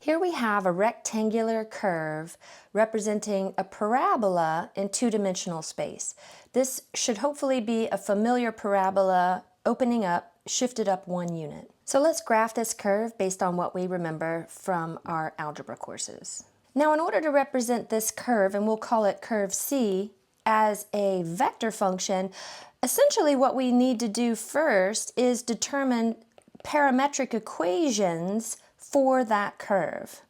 Here we have a rectangular curve representing a parabola in two-dimensional space. This should hopefully be a familiar parabola opening up, shifted up 1 unit. So let's graph this curve based on what we remember from our algebra courses. Now in order to represent this curve, and we'll call it curve C, as a vector function, essentially what we need to do first is determine parametric equations for that curve.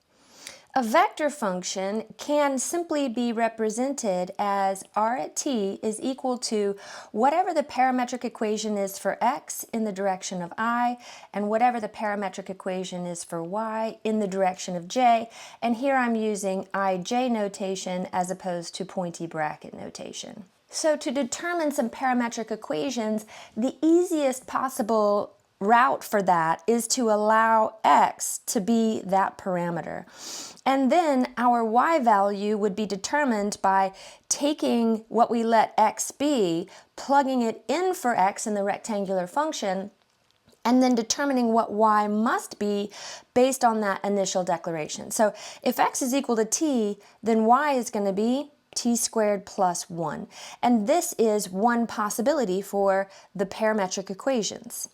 A vector function can simply be represented as r at t is equal to whatever the parametric equation is for x in the direction of I and whatever the parametric equation is for y in the direction of j. And here I'm using ij notation as opposed to pointy bracket notation. So to determine some parametric equations, the easiest possible route for that is to allow x to be that parameter. And then our y value would be determined by taking what we let x be, plugging it in for x in the rectangular function, and then determining what y must be based on that initial declaration. So if x is equal to t, then y is going to be t squared plus 1. And this is one possibility for the parametric equations.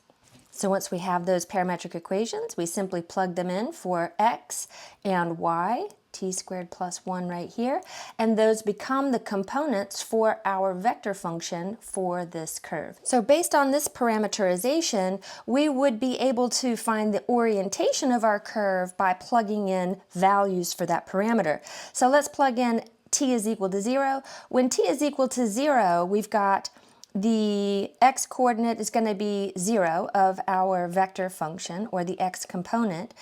So once we have those parametric equations, we simply plug them in for x and y, t squared plus 1 right here, and those become the components for our vector function for this curve. So based on this parameterization, we would be able to find the orientation of our curve by plugging in values for that parameter. So let's plug in t is equal to 0. When t is equal to 0, we've got the x coordinate is going to be 0 of our vector function, or the x component,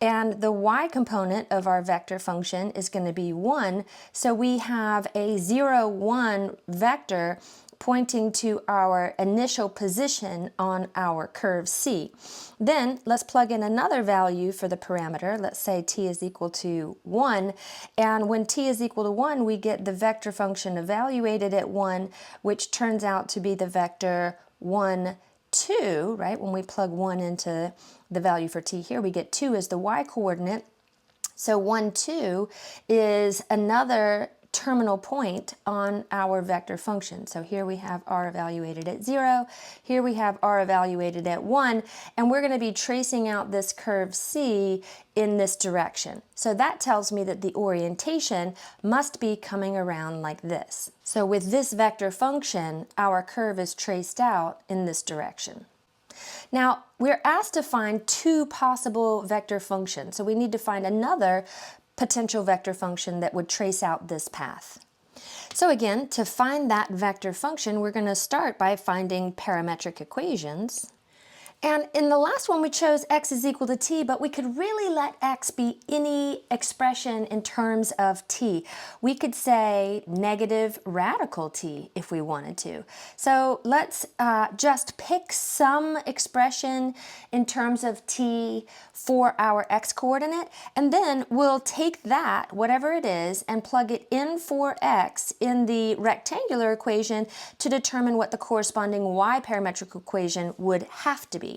and the y component of our vector function is going to be 1. So we have a 0, 1 vector pointing to our initial position on our curve C. Then let's plug in another value for the parameter. Let's say t is equal to 1, and when t is equal to 1, we get the vector function evaluated at 1, which turns out to be the vector 1, 2, right? When we plug 1 into the value for t here, we get 2 as the y coordinate. So 1, 2 is another terminal point on our vector function. So here we have r evaluated at 0, here we have r evaluated at 1, and we're going to be tracing out this curve C in this direction. So that tells me that the orientation must be coming around like this. So with this vector function, our curve is traced out in this direction. Now, we're asked to find two possible vector functions, so we need to find another potential vector function that would trace out this path. So again, to find that vector function, we're going to start by finding parametric equations. And in the last one, we chose x is equal to t, but we could really let x be any expression in terms of t. We could say negative radical t if we wanted to. So let's just pick some expression in terms of t for our x coordinate, and then we'll take that, whatever it is, and plug it in for x in the rectangular equation to determine what the corresponding y parametric equation would have to be.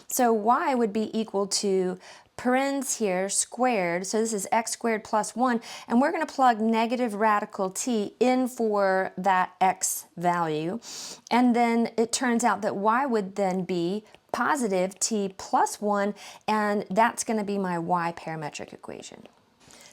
So y would be equal to parens here squared, so this is x squared plus 1, and we're going to plug negative radical t in for that x value, and then it turns out that y would then be positive t plus 1, and that's going to be my y parametric equation.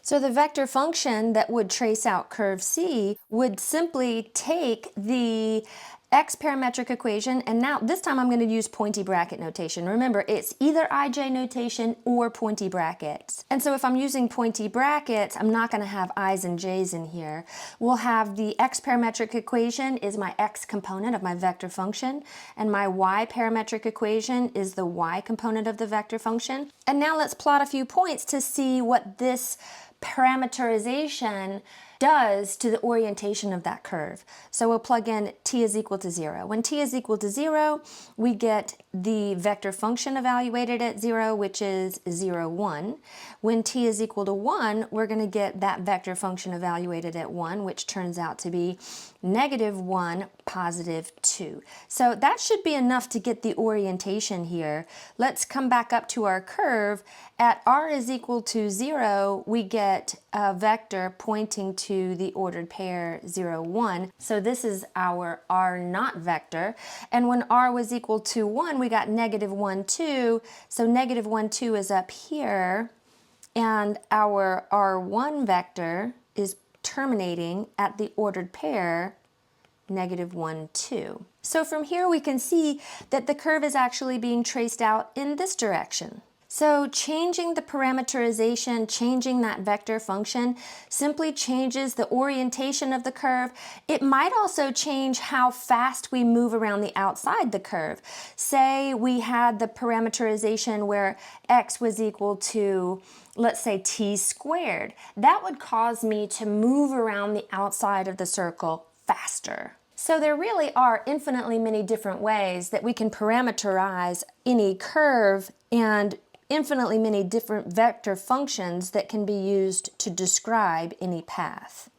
So the vector function that would trace out curve C would simply take the x parametric equation, and now this time I'm going to use pointy bracket notation. Remember, it's either ij notation or pointy brackets. And so if I'm using pointy brackets, I'm not going to have i's and j's in here. We'll have the x parametric equation is my x component of my vector function, and my y parametric equation is the y component of the vector function. And now let's plot a few points to see what this parameterization does to the orientation of that curve. So we'll plug in t is equal to 0. When t is equal to 0, we get the vector function evaluated at 0, which is 0, 1. When t is equal to 1, we're going to get that vector function evaluated at 1, which turns out to be negative 1, positive 2. So that should be enough to get the orientation here. Let's come back up to our curve. At r is equal to 0, we get a vector pointing to the ordered pair 0, 1. So this is our r naught vector. And when r was equal to 1, we got negative 1, 2. So negative 1, 2 is up here. And our r1 vector is terminating at the ordered pair negative 1, 2. So from here we can see that the curve is actually being traced out in this direction. So changing the parameterization, changing that vector function, simply changes the orientation of the curve. It might also change how fast we move around the outside the curve. Say we had the parameterization where x was equal to, let's say, t squared. That would cause me to move around the outside of the circle faster. So there really are infinitely many different ways that we can parameterize any curve, and infinitely many different vector functions that can be used to describe any path.